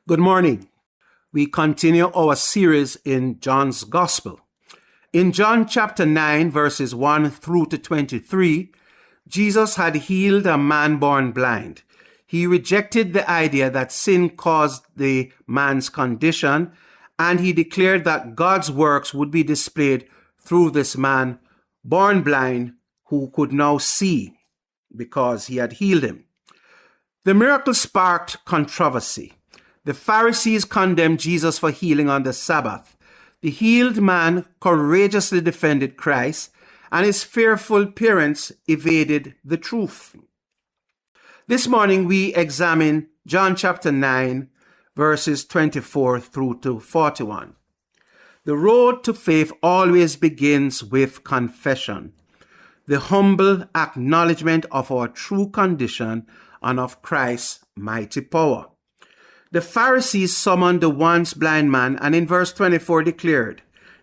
Good morning. We continue our series in John's Gospel. In John chapter 9, verses 1 through to 23, Jesus had healed a man born blind. He rejected the idea that sin caused the man's condition, and he declared that God's works would be displayed through this man born blind who could now see because he had healed him. The miracle sparked controversy. The Pharisees condemned Jesus for healing on the Sabbath. The healed man courageously defended Christ, and his fearful parents evaded the truth. This morning we examine John chapter 9, verses 24 through to 41. The road to faith always begins with confession, the humble acknowledgement of our true condition and of Christ's mighty power. The Pharisees summoned the once blind man and in verse 24 declared,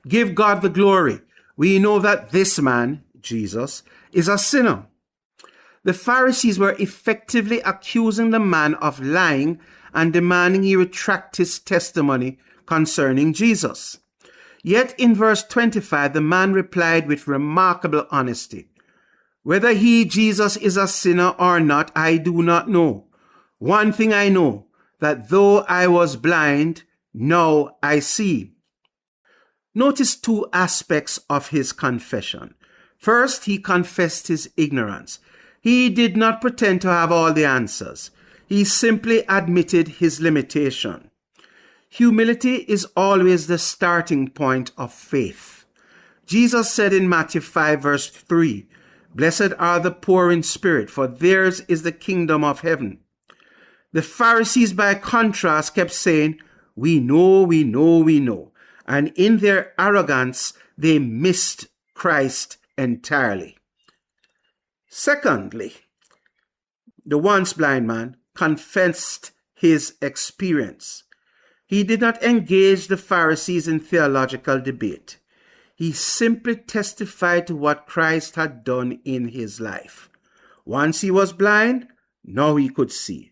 "Give God the glory. We know that this man, Jesus, is a sinner." The Pharisees were effectively accusing the man of lying and demanding he retract his testimony concerning Jesus. Yet in verse 25, the man replied with remarkable honesty, "Whether he, Jesus, is a sinner or not, I do not know. One thing I know, that though I was blind, now I see." Notice two aspects of his confession. First, he confessed his ignorance. He did not pretend to have all the answers. He simply admitted his limitation. Humility is always the starting point of faith. Jesus said in Matthew 5, verse 3, "Blessed are the poor in spirit, for theirs is the kingdom of heaven." The Pharisees, by contrast, kept saying, "We know, we know, we know." And in their arrogance, they missed Christ entirely. Secondly, the once blind man confessed his experience. He did not engage the Pharisees in theological debate. He simply testified to what Christ had done in his life. Once he was blind, now he could see.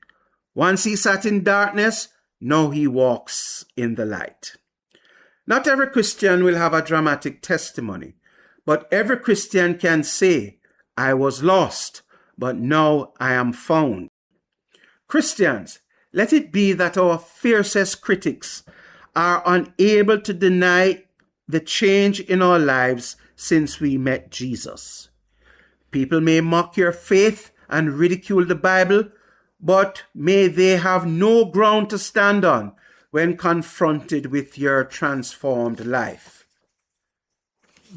Once he sat in darkness, now he walks in the light. Not every Christian will have a dramatic testimony, but every Christian can say, "I was lost, but now I am found." Christians, let it be that our fiercest critics are unable to deny the change in our lives since we met Jesus. People may mock your faith and ridicule the Bible, but may they have no ground to stand on when confronted with your transformed life.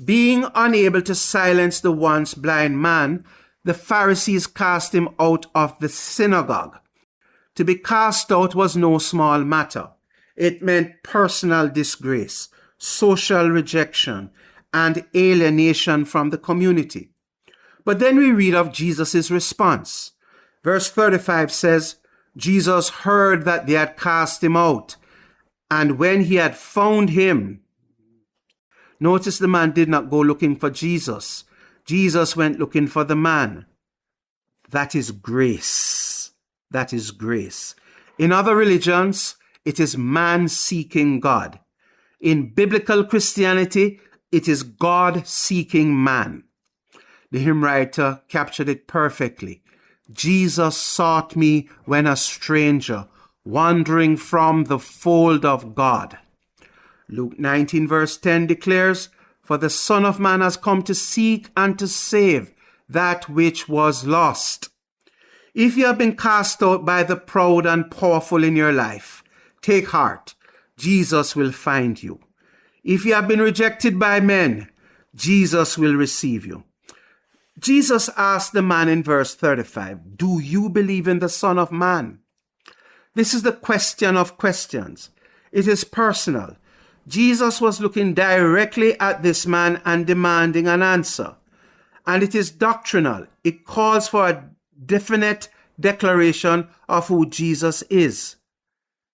Being unable to silence the once blind man, the Pharisees cast him out of the synagogue. To be cast out was no small matter. It meant personal disgrace, social rejection, and alienation from the community. But then we read of Jesus' response. Verse 35 says, Jesus heard that they had cast him out, and when he had found him, notice the man did not go looking for Jesus. Jesus went looking for the man. That is grace. That is grace. In other religions, it is man seeking God. In biblical Christianity, it is God seeking man. The hymn writer captured it perfectly. Jesus sought me when a stranger, wandering from the fold of God. Luke 19 verse 10 declares, "For the Son of Man has come to seek and to save that which was lost." If you have been cast out by the proud and powerful in your life, take heart. Jesus will find you. If you have been rejected by men, Jesus will receive you. Jesus asked the man in verse 35, "Do you believe in the Son of Man?" This is the question of questions. It is personal. Jesus was looking directly at this man and demanding an answer. And it is doctrinal. It calls for a definite declaration of who Jesus is.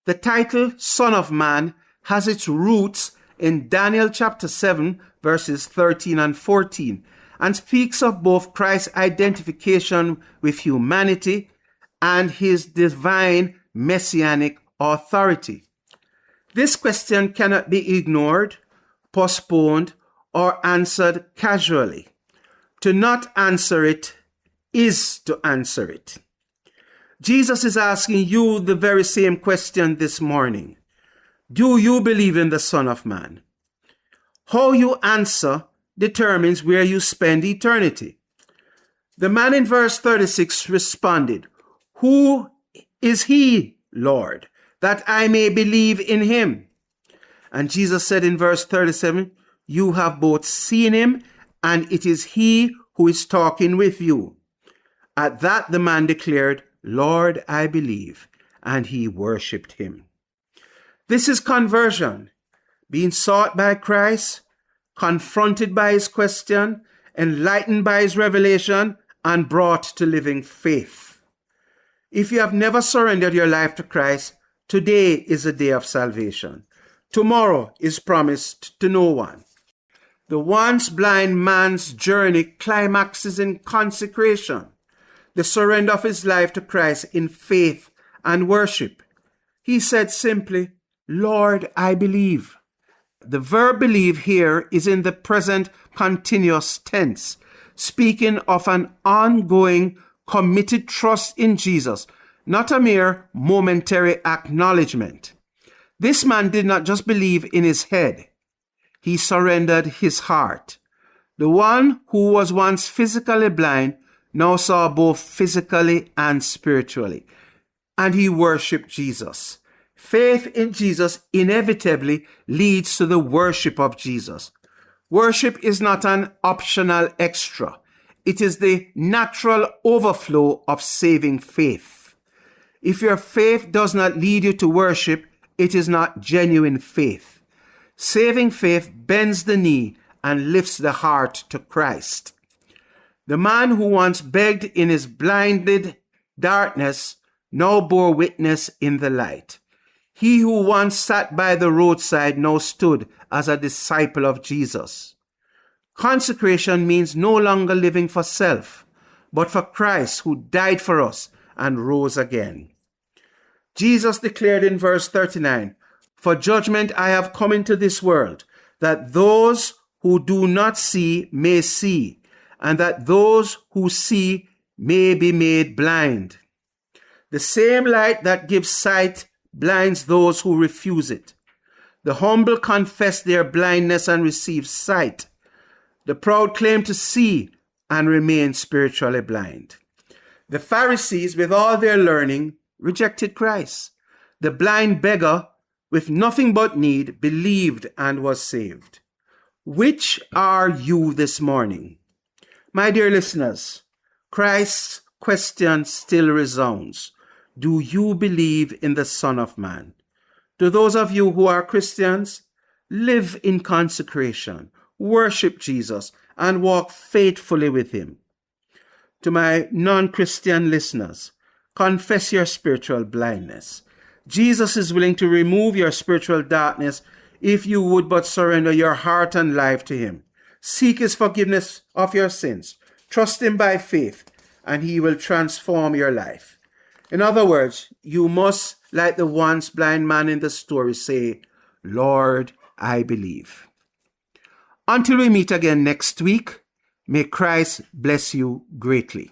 The title Son of Man has its roots in Daniel chapter 7, verses 13 and 14, and speaks of both Christ's identification with humanity and his divine messianic authority? This question cannot be ignored, postponed, or answered casually. To not answer it is to answer it. Jesus is asking you the very same question this morning. Do you believe in the Son of Man? How you answer determines where you spend eternity. The man in verse 36 responded, "Who is he, Lord, that I may believe in him?" And Jesus said in verse 37, "You have both seen him, and it is he who is talking with you." At that the man declared, "Lord, I believe," and he worshipped him. This is conversion, being sought by Christ, confronted by his question, enlightened by his revelation, and brought to living faith. If you have never surrendered your life to Christ, today is a day of salvation. Tomorrow is promised to no one. The once blind man's journey climaxes in consecration, the surrender of his life to Christ in faith and worship. He said simply, "Lord, I believe." The verb believe here is in the present continuous tense, speaking of an ongoing, committed trust in Jesus, not a mere momentary acknowledgement. This man did not just believe in his head. He surrendered his heart. The one who was once physically blind now saw both physically and spiritually, and he worshipped Jesus. Faith in Jesus inevitably leads to the worship of Jesus. Worship is not an optional extra. It is the natural overflow of saving faith. If your faith does not lead you to worship, it is not genuine faith. Saving faith bends the knee and lifts the heart to Christ. The man who once begged in his blinded darkness now bore witness in the light. He who once sat by the roadside now stood as a disciple of Jesus. Consecration means no longer living for self, but for Christ who died for us and rose again. Jesus declared in verse 39, "For judgment I have come into this world, that those who do not see may see, and that those who see may be made blind." The same light that gives sight blinds those who refuse it. The humble confess their blindness and receive sight. The proud claim to see and remain spiritually blind. The Pharisees, with all their learning, rejected Christ. The blind beggar, with nothing but need, believed and was saved. Which are you this morning? My dear listeners, Christ's question still resounds. Do you believe in the Son of Man? To those of you who are Christians, live in consecration, worship Jesus, and walk faithfully with him. To my non-Christian listeners, confess your spiritual blindness. Jesus is willing to remove your spiritual darkness if you would but surrender your heart and life to him. Seek his forgiveness of your sins. Trust him by faith, and he will transform your life. In other words, you must, like the once blind man in the story, say, "Lord, I believe." Until we meet again next week, may Christ bless you greatly.